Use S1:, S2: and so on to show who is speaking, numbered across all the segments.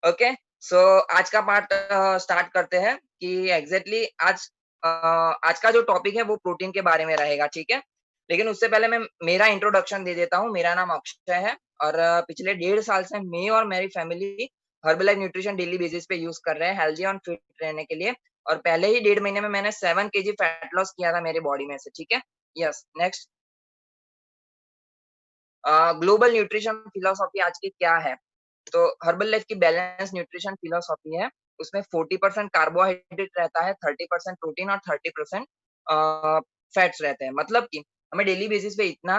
S1: Okay, सो आज का part start करते हैं कि एग्जैक्टली आज का जो टॉपिक है वो प्रोटीन के बारे में रहेगा, ठीक है? लेकिन उससे पहले मैं मेरा इंट्रोडक्शन दे देता हूँ। मेरा नाम अक्षय है और पिछले 1.5 साल से मैं और मेरी family Herbalife nutrition daily basis पे यूज़ कर रहे हैं हेल्दी और फिट रहने के लिए। और पहले ही 1.5 महीने में मैंने 7 केजी फैट लॉस किया था मेरी बॉडी में से, ठीक है? Yes, next. Global nutrition philosophy आज की क्या है? तो हर्बल लाइफ की बैलेंस न्यूट्रिशन फिलॉसफी है। उसमें 40% कार्बोहाइड्रेट रहता है, 30% प्रोटीन और 30% फैट्स रहते हैं। मतलब कि हमें डेली बेसिस पे इतना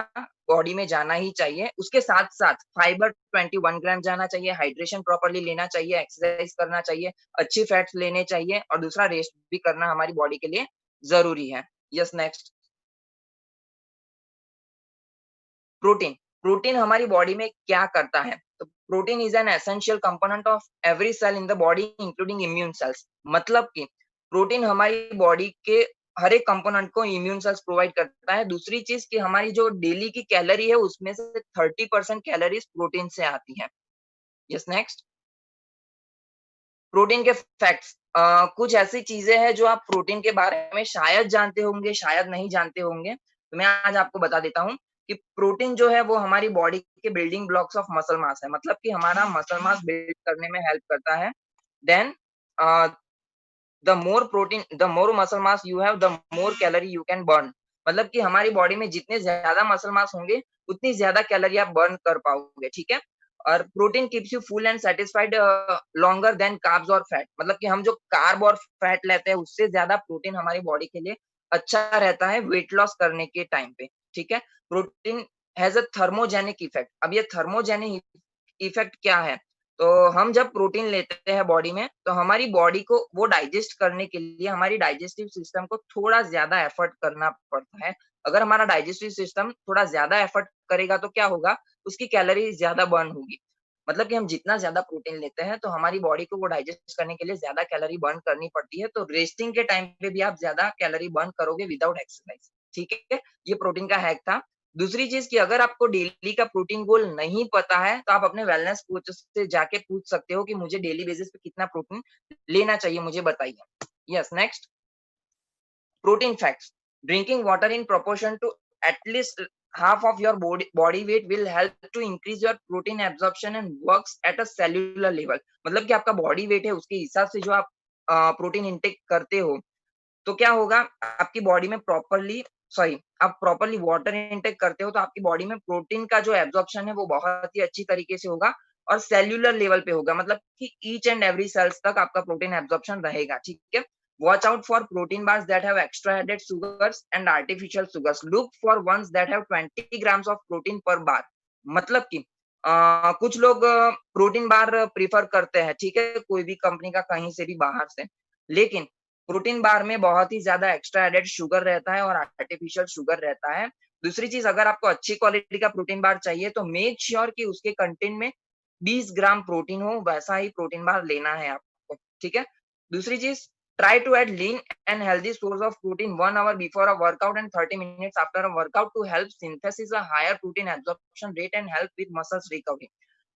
S1: बॉडी में जाना ही चाहिए। उसके साथ-साथ फाइबर 21 ग्राम जाना चाहिए, हाइड्रेशन प्रॉपर्ली लेना चाहिए, एक्सरसाइज करना चाहिए, अच्छी फैट्स लेने चाहिए और दूसरा रेस्ट भी करना हमारी बॉडी के लिए ज़रूरी है। Yes, next. प्रोटीन। प्रोटीन हमारी बॉडी में क्या करता है? तो protein is an essential component of every cell in the body including immune cells. मतलब कि प्रोटीन हमारी बॉडी के हर एक कंपोनेंट को इम्यून सेल्स प्रोवाइड करता है। दूसरी चीज़ कि हमारी जो डेली की कैलोरी है उसमें से 30% कैलोरीज़ प्रोटीन से आती है। Yes, next. प्रोटीन के फैक्ट्स। कुछ ऐसी चीज़ें हैं जो आप प्रोटीन के बारे में शायद जानते होंगे, शायद नहीं जानते होंगे। तो मैं आज आपको बता देता हूँ कि प्रोटीन जो है वो हमारी बॉडी के building blocks of muscle mass है। मतलब कि हमारा मसल मास बिल्ड करने में हेल्प करता है। Then uh, the more muscle mass you have, the more calorie you can burn. मतलब कि हमारी बॉडी में जितने ज़्यादा मसल मास होंगे, उतनी ज़्यादा कैलोरी आप बर्न कर पाओगे, ठीक है? और protein keeps you full and satisfied longer than carbs और फैट। मतलब कि हम जो कार्ब और फैट लेते हैं, उससे ज़्यादा प्रोटीन हमारी बॉडी के लिए अच्छा रहता है वेट लॉस करने के टाइम पे, ठीक है? Protein has a thermogenic effect. अब ये थर्मोजेनिक इफेक्ट क्या है? तो हम जब प्रोटीन लेते हैं बॉडी में, तो हमारी बॉडी को वो डाइजेस्ट करने के लिए हमारी डाइजेस्टिव सिस्टम को थोड़ा ज़्यादा एफर्ट करना पड़ता है। अगर हमारा डाइजेस्टिव सिस्टम थोड़ा ज़्यादा एफर्ट करेगा तो क्या होगा? उसकी कैलोरी ज़्यादा बर्न होगी। मतलब कि हम जितना ज़्यादा प्रोटीन लेते हैं, तो हमारी बॉडी को वो डाइजेस्ट करने के लिए ज़्यादा कैलोरी बर्न करनी पड़ती है। तो रेस्टिंग के टाइम पे भी आप ज़्यादा कैलोरी बर्न करोगे विदाउट एक्सरसाइज, ठीक है? ये प्रोटीन का हैक था। दूसरी चीज़ कि अगर आपको डेली का प्रोटीन गोल नहीं पता है, तो आप अपने वेलनेस कोच से जाके पूछ सकते हो कि मुझे डेली बेसिस पे कितना प्रोटीन लेना चाहिए, मुझे बताइए। Yes, next. Protein facts. Drinking water in proportion to at least half of your body weight will help to increase your protein absorption and works at a cellular level। मतलब कि आपका body weight है उसके हिसाब से जो आप protein intake करते हो, तो क्या होगा आपकी बॉडी में प्रॉपर्ली सॉरी आप प्रॉपर्ली वाटर इनटेक करते हो तो आपकी बॉडी में प्रोटीन का जो एब्जॉर्प्शन है वो बहुत ही अच्छी तरीके से होगा और सेल्युलर लेवल पे होगा। मतलब कि ईच एंड एवरी सेल्स तक आपका प्रोटीन एब्जॉर्प्शन रहेगा, ठीक है? Watch out for protein bars that have extra added sugars and artificial sugars. Look for ones that have 20 grams of protein per bar. मतलब कि कुछ लोग प्रोटीन बार प्रेफर करते हैं, ठीक है? कोई भी कंपनी का कहीं से भी बाहर से। लेकिन प्रोटीन बार में बहुत ही ज़्यादा एक्स्ट्रा एडेड शुगर रहता है और आर्टिफिशियल शुगर रहता है। दूसरी चीज़ अगर आपको अच्छी क्वालिटी का प्रोटीन बार चाहिए तो मेक श्योर कि उसके कंटेंट में 20 ग्राम प्रोटीन हो, वैसा ही प्रोटीन बार लेना है आपको, ठीक है? दूसरी चीज़ try to add lean and healthy source of protein 1 hour before a workout and 30 minutes after a workout to help synthesis a higher protein absorption rate and help with muscles recovery.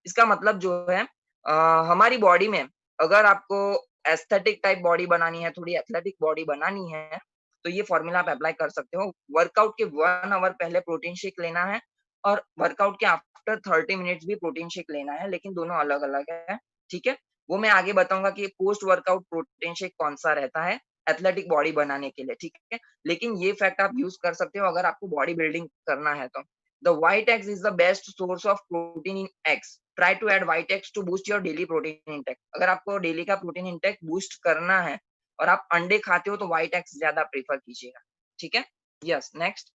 S1: इसका मतलब जो है अ, हमारी body में अगर आपको aesthetic type body बनानी है, थोड़ी एथलेटिक बॉडी बनानी है, तो ये फ़ॉर्मूला आप अप्लाई कर सकते हो। वर्कआउट के 1 आवर पहले प्रोटीन शेक लेना है और वर्कआउट के आफ्टर 30 मिनट्स भी प्रोटीन शेक लेना है, लेकिन दोनों अलग-अलग है, ठीक है? वो मैं आगे बताऊँगा कि पोस्ट वर्कआउट प्रोटीन शेक कौन-सा रहता है, एथलेटिक बॉडी बनाने के लिए, ठीक है? लेकिन ये फैक्ट आप यूज़ कर सकते हो अगर आपको बॉडी बिल्डिंग करना है तो। The white eggs is the best source of protein in eggs. Try to add white eggs to boost your daily protein intake। अगर आपको डेली का प्रोटीन इंटेक बूस्ट करना है और आप अंडे खाते हो तो व्हाइट एग्स ज़्यादा प्रेफ़र कीजिएगा, ठीक है? Yes, next.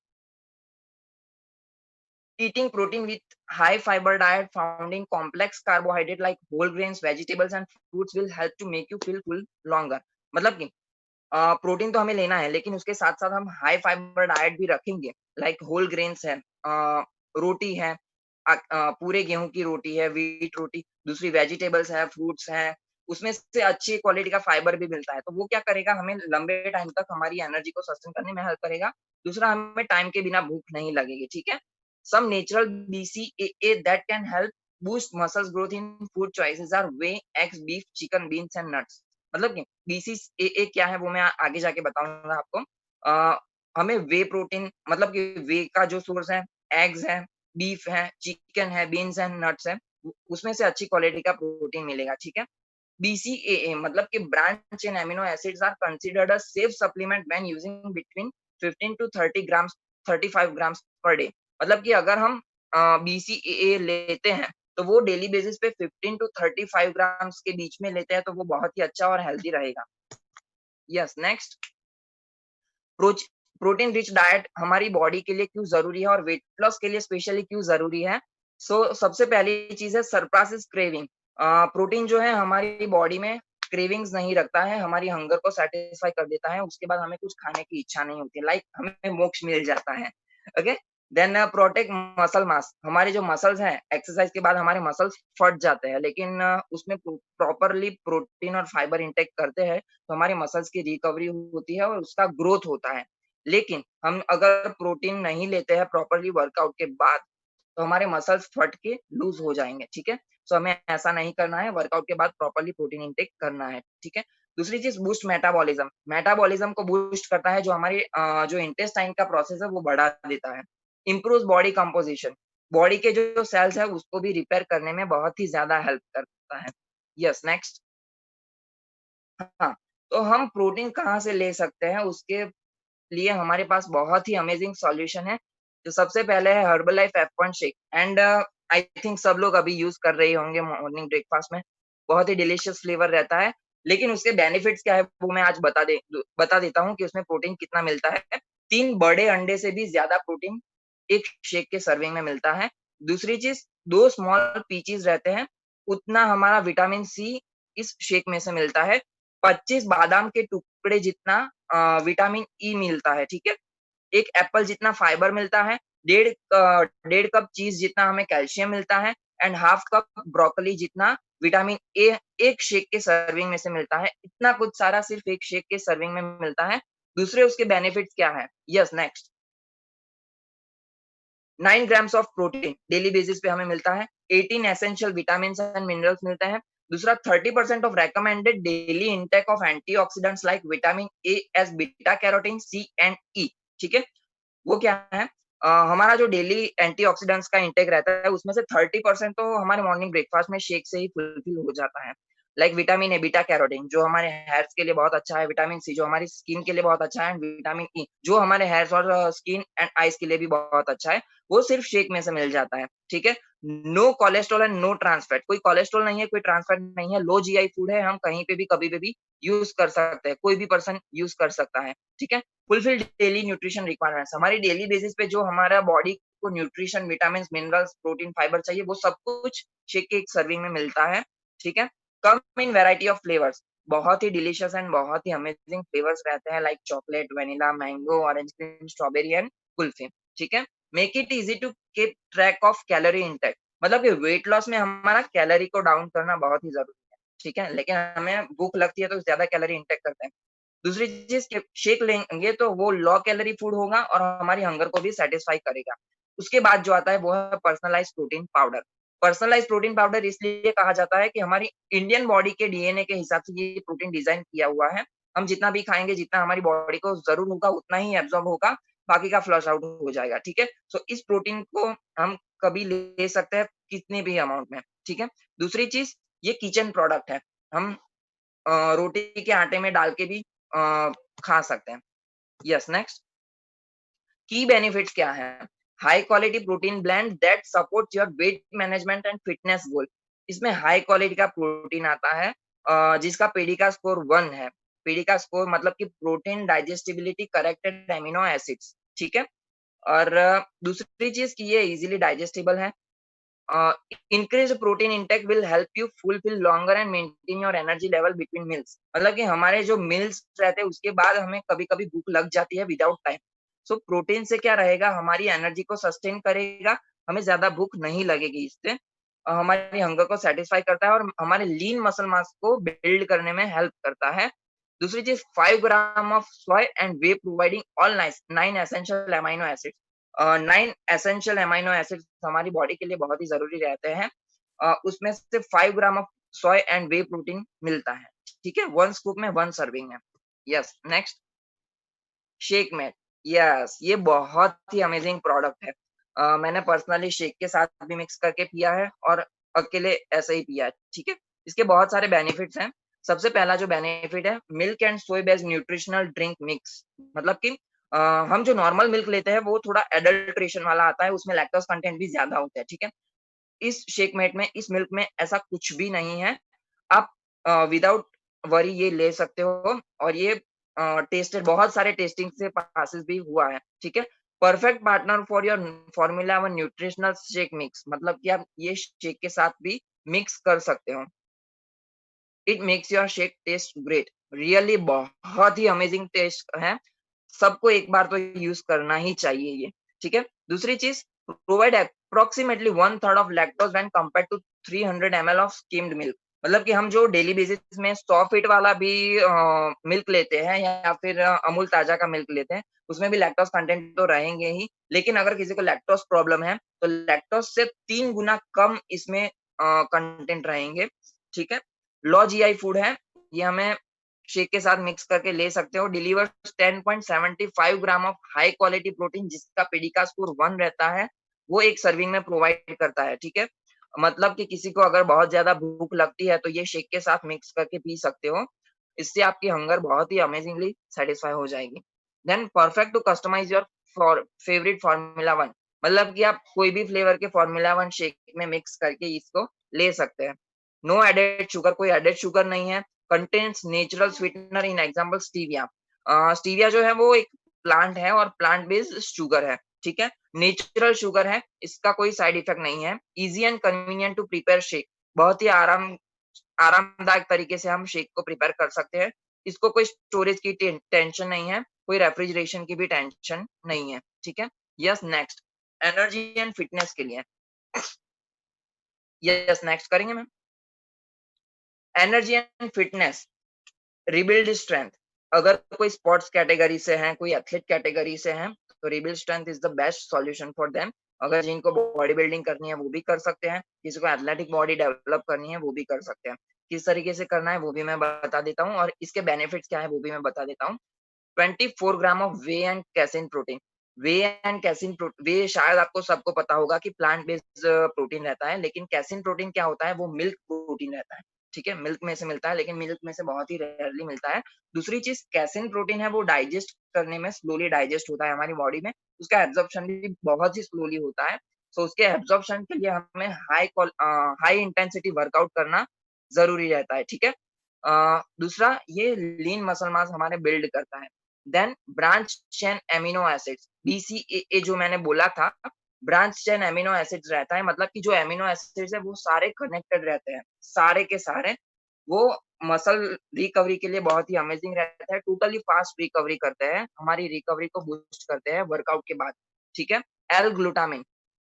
S1: Eating protein with high fiber diet found in complex carbohydrate like whole grains, vegetables and fruits will help to make you feel full longer। मतलब कि प्रोटीन तो हमें लेना है लेकिन उसके साथ-साथ हम हाई फाइबर डाइट भी रखेंगे। लाइक होल ग्रेन्स है, रोटी है, पूरे गेहूँ की रोटी है, व्हीट रोटी, दूसरी वेजिटेबल्स है, फ्रूट्स हैं, उसमें से अच्छी क्वालिटी का फाइबर भी मिलता है। तो वो क्या करेगा हमें लंबे टाइम तक हमारी एनर्जी को सस्टेन करने में हेल्प करेगा। दूसरा हमें टाइम के बिना भूख नहीं लगेगी, ठीक है? Some natural BCAA that can help boost muscles growth in food choices are whey, eggs, beef, chicken, beans and nuts. मतलब कि BCAA क्या है वो मैं आगे जाके बताऊँगा आपको। हमें वे प्रोटीन मतलब कि वे का जो सोर्स है, एग्स है, बीफ है, चिकन है, बीन्स एंड नट्स है, उसमें से अच्छी क्वालिटी का प्रोटीन मिलेगा, ठीक है? BCAA मतलब कि branch chain amino acids are considered a safe supplement when using between 15 to 30 grams 35 grams per day. मतलब कि अगर हम BCAA लेते हैं, तो वो डेली बेसिस पे 15 टू 35 ग्राम्स के बीच में लेते हैं, तो वो बहुत ही अच्छा और हेल्दी रहेगा। Yes, next approach protein rich diet हमारी बॉडी के लिए क्यों ज़रूरी है और वेट लॉस के लिए स्पेशली क्यों ज़रूरी है? सबसे पहली चीज़ है सरपासेस क्रेविंग। प्रोटीन जो है हमारी बॉडी में क्रेविंग्स नहीं रखता है, हमारी हंगर को सैटिस्फाई कर देता है, उसके बाद हमें कुछ खाने की इच्छा नहीं होती है, लाइक हमें मोक्ष मिल जाता है। Okay? Then protect muscle mass हमारे जो मसल्स हैं, एक्सरसाइज के बाद हमारे मसल्स फट जाते हैं, लेकिन उसमें प्रॉपरली प्रोटीन और फाइबर इंटेक करते हैं, तो हमारे मसल्स की रिकवरी होती है और उसका ग्रोथ होता है। लेकिन हम अगर प्रोटीन नहीं लेते हैं प्रॉपरली वर्कआउट के बाद, तो हमारे मसल्स फट के लूज़ हो जाएँगे, ठीक है? सो हमें ऐसा नहीं करना है, वर्कआउट के बाद प्रॉपरली प्रोटीन इंटेक करना है, ठीक है? दूसरी चीज़ बूस्ट मेटाबॉलिज़्म। मेटाबॉलिज़्म को बूस्ट करता है जो हमारे जो इंटेस्टाइन का प्रोसेस है वो बढ़ा देता है। Improves body composition. बॉडी के जो सेल्स हैं उसको भी रिपेयर करने में बहुत ही ज़्यादा हेल्प करता है। यस, नेक्स्ट हाँ, तो हम प्रोटीन कहाँ से ले सकते हैं उसके लिए हमारे पास बहुत ही अमेजिंग सॉल्यूशन है। तो सबसे पहले है Herbalife F1 shake and I think सब लोग अभी यूज़ कर रहे होंगे मॉर्निंग ब्रेकफास्ट में। बहुत ही डिलीशियस फ्लेवर रहता है, लेकिन उसके बेनिफिट्स क्या है वो मैं आज बता देता हूँ कि उसमें प्रोटीन कितना मिलता है। 3 बड़े अंडे से भी ज़्यादा प्रोटीन एक शेक के सर्विंग में मिलता है। दूसरी चीज़ 2 स्मॉल पीचेस रहते हैं, उतना हमारा विटामिन सी इस शेक में से मिलता है। 25 बादाम के टुकड़े जितना विटामिन ई मिलता है, ठीक है? 1 एप्पल जितना फाइबर मिलता है, डेढ़ कप चीज़ जितना हमें कैल्शियम मिलता है एंड हाफ कप ब्रोकोली जितना विटामिन ए एक शेक के सर्विंग में से मिलता है। इतना कुछ सारा सिर्फ़ एक शेक के सर्विंग में मिलता है। दूसरे उसके बेनिफिट्स क्या हैं? Yes, next 9 grams of protein daily basis पे हमें मिलता है। 18 एसेंशियल विटामिन्स एंड मिनरल्स मिलते हैं। दूसरा 30% of recommended daily intake of antioxidants like vitamin A, S, beta carotene, C and E, ठीक है? वो क्या है? हमारा जो डेली एंटीऑक्सीडेंट्स का इंटेक रहता है, उसमें से 30% तो हमारे मॉर्निंग ब्रेकफास्ट में शेक से ही फुलफिल हो जाता है। लाइक विटामिन ए, बीटा कैरोटीन जो हमारे हेयर्स के लिए बहुत अच्छा है, विटामिन सी जो हमारी स्किन के लिए बहुत अच्छा है एंड विटामिन ई जो हमारे हेयर्स और स्किन एंड आइज़ के लिए भी बहुत अच्छा है, वो सिर्फ शेक में से मिल जाता है, ठीक है? No cholesterol and no trans fat कोई कोलेस्ट्रॉल नहीं है, कोई ट्रांस फैट नहीं है, लो जीआई फूड है, हम कहीं पे भी, कभी पे भी यूज़ कर सकते हैं, कोई भी पर्सन यूज़ कर सकता है, ठीक है? फुलफिल डेली न्यूट्रिशन रिक्वायरमेंट्स हमारी डेली बेसिस पे जो हमारा बॉडी को nutrition, vitamins, minerals, protein, fibre चाहिए वो सब कुछ शेक के एक सर्विंग में मिलता है, ठीक है? कम इन वैरायटी ऑफ फ्लेवर्स बहुत ही डिलीशियस एंड बहुत ही अमेजिंग फ्लेवर्स रहते हैं like chocolate, vanilla, mango, orange cream, strawberry and kulfi, ठीक है? Make it easy to keep track of calorie intake मतलब कि वेट लॉस में हमारा कैलोरी को डाउन करना बहुत ही ज़रूरी है, ठीक है? लेकिन हमें भूख लगती है तो ज़्यादा कैलोरी इंटेक करते हैं। दूसरी चीज़ के शेक लेंगे तो वो लो कैलोरी फूड होगा और हमारी हंगर को भी सैटिस्फाई करेगा। उसके बाद जो आता है वो है personalised protein powder. Personalised protein powder इसलिए कहा जाता है कि हमारी इंडियन बॉडी के डीएनए के हिसाब से ये प्रोटीन डिज़ाइन किया हुआ है। हम जितना भी खाएँगे, जितना हमारी बॉडी को ज़रूर होगा उतना ही एब्ज़ॉर्ब होगा, बाकी का फ्लश आउट हो जाएगा, ठीक है? सो इस प्रोटीन को हम कभी ले सकते हैं कितने भी अमाउंट में, ठीक है? दूसरी चीज़ ये किचन प्रोडक्ट है। हम रोटी के आटे में डाल के भी खा सकते हैं। यस, नेक्स्ट की बेनिफिट्स क्या हैं? High quality protein blend that supports your weight management and fitness goal. इसमें हाई क्वालिटी का प्रोटीन आता है जिसका पेडिका स्कोर 1 है। पेडिका स्कोर मतलब कि protein digestibility corrected amino acids, ठीक है? और दूसरी चीज़ कि ये इज़िली डाइजेस्टिबल है। Uh, increased protein intake will help you fulfill longer and maintain your energy level between meals मतलब कि हमारे जो मील्स रहते हैं उसके बाद हमें कभी-कभी भूख लग जाती है विदाउट टाइम सो प्रोटीन से क्या रहेगा हमारी एनर्जी को सस्टेन करेगा हमें ज्यादा भूख नहीं लगेगी इससे हमारी हंगर को सेटिस्फाई करता है और हमारे लीन मसल मास को बिल्ड करने में हेल्प करता है दूसरी चीज 5 gram of soy and way providing all 9 essential amino acids 9 essential amino acids हमारी बॉडी के लिए बहुत ही ज़रूरी रहते हैं। उसमें से 5 gram of soy and way protein मिलता है, ठीक है? 1 स्कूप में 1 सर्विंग है। Yes, next shake mate. Yes, ये बहुत ही अमेजिंग प्रोडक्ट है। मैंने पर्सनली शेक के साथ भी मिक्स करके पिया है और अकेले ऐसे ही पिया है, ठीक है? इसके बहुत सारे बेनिफिट्स हैं। सबसे पहला जो बेनिफिट है, milk and soy based nutritional drink mix, मतलब कि हम जो नॉर्मल मिल्क लेते हैं वो थोड़ा एडल्ट्रेशन वाला आता है, उसमें लैक्टोज़ कंटेंट भी ज़्यादा होता है, ठीक है? इस शेकमेट में, इस मिल्क में ऐसा कुछ भी नहीं है। आप विदाउट वरी ये ले सकते हो और ये टेस्टेड बहुत सारे टेस्टिंग से पासेस भी हुआ है, ठीक है? Perfect partner for your formula one nutritional shake mix, मतलब कि आप ये शेक के साथ भी मिक्स कर सकते हो। It makes your shake taste great. Really बहुत ही अमेजिंग टेस्ट है। सबको एक बार तो यूज़ करना ही चाहिए ये, ठीक है? दूसरी चीज़, provide approximately 1/3 of lactose when compared to 300 ML of skimmed milk. मतलब कि हम जो डेली बेसिस में 100 फीट वाला भी मिल्क लेते हैं या फिर अमूल ताज़ा का मिल्क लेते हैं, उसमें भी लैक्टोज़ कंटेंट तो रहेंगे ही, लेकिन अगर किसी को लैक्टोज़ प्रॉब्लम है, तो लैक्टोज़ से 3 गुना कम इसमें कंटेंट रहेंगे, ठीक है? लॉ जीआई फूड है, ये हमें शेक के साथ मिक्स करके ले सकते हो। Delivers 10.75 gram of high quality protein, जिसका पेडिका स्कोर 1 रहता है, वो एक सर्विंग में प्रोवाइड करता है, ठीक है? मतलब कि किसी को अगर बहुत ज़्यादा भूख लगती है, तो ये शेक के साथ मिक्स करके पी सकते हो। इससे आपकी हंगर बहुत ही अमेजिंगली सैटिस्फाई हो जाएगी। Then perfect to customise your favourite formula 1, मतलब कि आप कोई भी फ्लेवर के फार्मूला 1 शेक में मिक्स करके इसको ले सकते हैं। नो एडेड शुगर, कोई एडेड शुगर नहीं है। कंटेन्स नेचुरल स्वीटनर, इन एग्जांपल स्टीविया। स्टीविया जो है वो एक प्लांट है और प्लांट बेस्ड शुगर है, ठीक है? नेचुरल शुगर है, इसका कोई साइड इफेक्ट नहीं है। Easy and convenient to prepare shake, बहुत ही आरामदायक तरीके से हम शेक को प्रिपेयर कर सकते हैं। इसको कोई स्टोरेज की टेंशन नहीं है, कोई रेफ्रिजरेशन की भी टेंशन नहीं है, ठीक है? Yes, next energy and fitness के लिए। यस, नेक्स्ट करेंगे ma'am. Energy and fitness, rebuild strength. अगर कोई स्पोर्ट्स कैटेगरी से हैं, कोई एथलीट कैटेगरी से हैं, तो rebuild strength is the best solution for them. अगर जिनको बॉडी बिल्डिंग करनी है, वो भी कर सकते हैं। किसी को एथलेटिक बॉडी डेवलप करनी है, वो भी कर सकते हैं। किस तरीके से करना है, वो भी मैं बता देता हूँ और इसके बेनिफिट्स क्या है, वो भी मैं बता देता हूँ। 24 gram of whey and casein protein. Whey and casein वे शायद आपको सबको पता होगा कि प्लांट बेस्ड प्रोटीन रहता है, लेकिन कैसीन प्रोटीन क्या होता है, वो मिल्क प्रोटीन रहता है, ठीक है? मिल्क में से मिलता है, लेकिन मिल्क में से बहुत ही रेयरली मिलता है। दूसरी चीज़, कैसीन प्रोटीन है, वो डाइजेस्ट करने में स्लोली डाइजेस्ट होता है हमारी बॉडी में, उसका एब्ज़ॉर्प्शन भी बहुत ही स्लोली होता है। सो उसके एब्ज़ॉर्प्शन के लिए हमें हाई इंटेंसिटी वर्कआउट करना ज़रूरी रहता है, ठीक है? दूसरा, ये लीन मसल मास हमारे बिल्ड करता है। Then branch chain amino acids, BCAA जो मैंने बोला था, ब्रांच चेन एमिनो एसिड्स रहता है, मतलब कि जो एमिनो एसिड्स है वो सारे कनेक्टेड रहते हैं, सारे के सारे। वो मसल रिकवरी के लिए बहुत ही अमेजिंग रहता है, टोटली फास्ट रिकवरी करते हैं, हमारी रिकवरी को बूस्ट करते हैं वर्कआउट के बाद, ठीक है? एल-ग्लूटामाइन,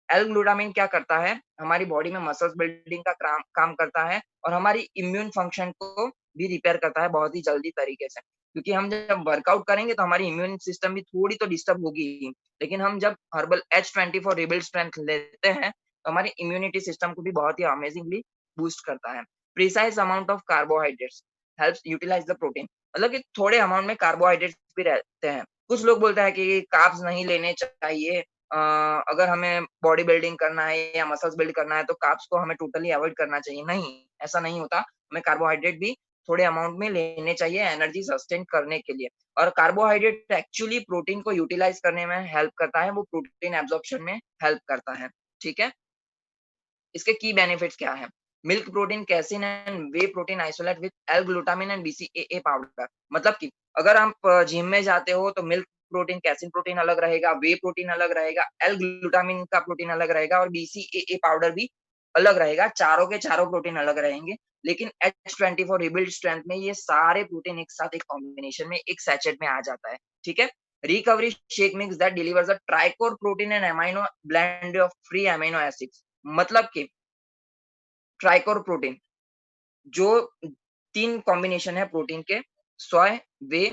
S1: एल-ग्लूटामाइन क्या करता है, हमारी बॉडी में मसल्स बिल्डिंग का काम करता है और हमारी इम्यून फंक्शन को भी रिपेयर करता है बहुत ही जल्दी तरीके से। क्योंकि हम जब वर्कआउट करेंगे तो हमारी इम्यून सिस्टम भी थोड़ी तो डिस्टर्ब होगी ही। लेकिन हम जब हर्बल H24 रिबिल्ड स्ट्रेंथ लेते हैं, तो हमारी इम्यूनिटी सिस्टम को भी बहुत ही अमेजिंगली बूस्ट करता है। Precise amount of carbohydrates helps utilise the protein, मतलब कि थोड़े अमाउंट में कार्बोहाइड्रेट्स भी रहते हैं। कुछ लोग बोलते हैं कि कार्ब्स नहीं लेने चाहिए, अगर हमें बॉडी बिल्डिंग करना है या मसल्स बिल्ड करना है, तो कार्ब्स को हमें टोटली अवॉइड करना चाहिए। नहीं, ऐसा नहीं होता। हमें कार्बोहाइड्रेट भी थोड़े अमाउंट में लेने चाहिए एनर्जी सस्टेन करने के लिए। और कार्बोहाइड्रेट एक्चुअली प्रोटीन को यूटिलाइज़ करने में हेल्प करता है, वो प्रोटीन एब्ज़ॉर्प्शन में हेल्प करता है, ठीक है? इसके की बेनिफिट्स क्या हैं? Milk protein, casein and way protein isolate with L-glutamine and BCAA powder. मतलब कि अगर आप जिम में जाते हो तो मिल्क प्रोटीन, कैसीन प्रोटीन अलग रहेगा, वे प्रोटीन अलग रहेगा, एल-ग्लूटामाइन का प्रोटीन अलग रहेगा और बीसीएए पाउडर भी अलग रहेगा। चारों के चारों प्रोटीन अलग रहेंगे। लेकिन H24 रिबिल्ड स्ट्रेंथ में ये सारे प्रोटीन एक साथ एक कॉम्बिनेशन में एक सैचेट में आ जाता है, ठीक है? Recovery shake mix that delivers a tricore protein and amino blend of free amino acids. मतलब कि ट्राइकोर प्रोटीन, जो 3 कॉम्बिनेशन है प्रोटीन के, सोय, वे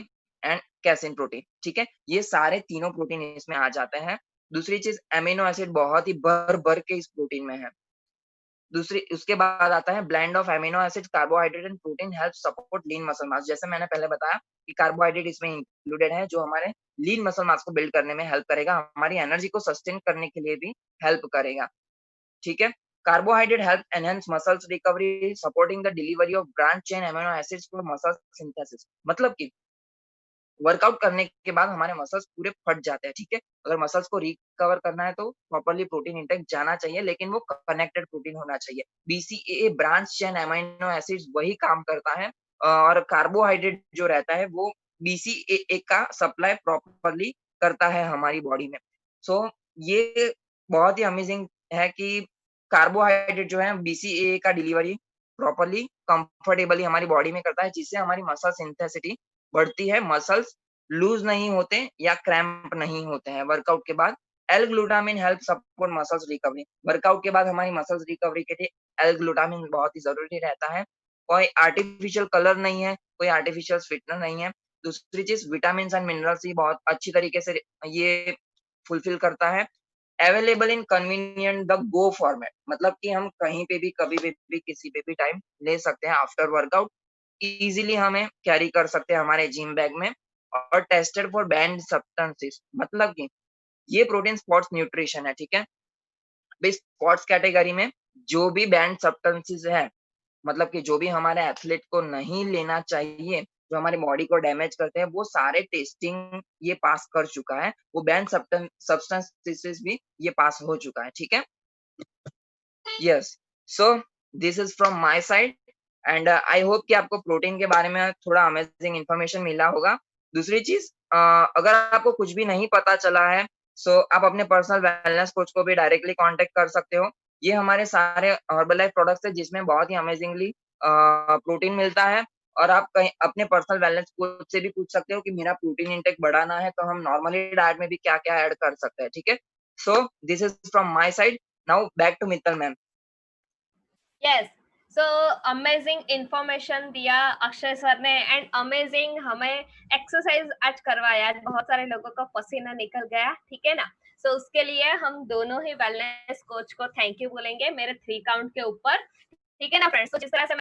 S1: एंड कैसीन प्रोटीन, ठीक है? ये सारे तीनों प्रोटीन इसमें आ जाते हैं। दूसरी चीज़, अमीनो एसिड बहुत ही भर-भर के इस प्रोटीन में है। दूसरी उसके बाद आता है blend of amino acids, carbohydrate and protein help support lean muscle mass. जैसे मैंने पहले बताया कि कार्बोहाइड्रेट इसमें इंक्लूडेड है, जो हमारे लीन मसल मास को बिल्ड करने में हेल्प करेगा, हमारी एनर्जी को सस्टेन करने के लिए भी हेल्प करेगा, ठीक है? Carbohydrate help enhance muscles recovery, supporting the delivery of branch chain amino acids for muscle synthesis. मतलब कि वर्कआउट करने के बाद हमारे मसल्स पूरे फट जाते हैं, ठीक है? अगर मसल्स को रिकवर करना है तो प्रॉपर्ली प्रोटीन इंटेक जाना चाहिए, लेकिन वो कनेक्टेड प्रोटीन होना चाहिए। BCAA branch chain amino acids वही काम करता है और कार्बोहाइड्रेट जो रहता है वो बीसीएए का सप्लाई प्रॉपर्ली करता है हमारी बॉडी में। सो ये बहुत ही अमेजिंग है कि कार्बोहाइड्रेट जो है बीसीएए का डिलीवरी प्रॉपर्ली कंफर्टेबली हमारी बॉडी में करता है, जिससे हमारी मसल सिंथेसिटी बढ़ती है, मसल्स लूज़ नहीं होते या क्रैम्प नहीं होते हैं वर्कआउट के बाद। L-glutamine help support muscles recovery. Workout के बाद हमारी मसल्स रिकवरी के लिए एल-ग्लूटामाइन बहुत ही ज़रूरी रहता है। कोई आर्टिफिशियल कलर नहीं है, कोई आर्टिफिशियल स्वीटनर नहीं है। दूसरी चीज़ विटामिन्स एंड मिनरल्स ही बहुत अच्छी तरीके से ये फुलफिल करता है। Available in convenient the go format, मतलब कि हम कहीं पे भी, कभी भी, किसी पे भी टाइम ले सकते हैं आफ्टर वर्कआउट। इज़िली हमें कैरी कर सकते हैं हमारे जिम बैग में और टेस्टेड फॉर बैंड सब्सटेंसेस, मतलब कि ये प्रोटीन स्पोर्ट्स न्यूट्रिशन है, ठीक है? अभी स्पोर्ट्स कैटेगरी में जो भी बैंड सब्सटेंसेस है, मतलब कि जो भी हमारे एथलीट को नहीं लेना चाहिए, जो हमारी बॉडी को डैमेज करते हैं, वो सारे टेस्टिंग ये पास कर चुका है। वो बैंड सब्सटेंसेस भी ये पास हो चुका है, ठीक है? Yes, so this is from my side and I hope कि आपको प्रोटीन के बारे में थोड़ा अमेजिंग इन्फॉर्मेशन मिला होगा। दूसरी चीज़ अगर आपको कुछ भी नहीं पता चला है, सो आप अपने पर्सनल वेलनेस कोच को भी डायरेक्टली कॉन्टैक्ट कर सकते हो। ये हमारे सारे हर्बलाइफ प्रोडक्ट्स हैं जिसमें बहुत ही अमेजिंगली प्रोटीन मिलता है और आप कहीं अपने पर्सनल वेलनेस कोच से भी पूछ सकते हो कि मेरा प्रोटीन इंटेक बढ़ाना है, तो हम नॉर्मली डाइट में भी क्या-क्या ऐड कर सकते हैं, ठीक है? So this is from my side, now back to Mittal ma'am.
S2: Yes, so amazing information दिया अक्षय सर ने एंड अमेजिंग हमें एक्सरसाइज आज करवाया। आज बहुत सारे लोगों का पसीना निकल गया, ठीक है ना? सो उसके लिए हम दोनों ही वेलनेस कोच को थैंक यू बोलेंगे मेरे 3 काउंट के ऊपर, ठीक है ना फ्रेंड्स? तो जिस तरह से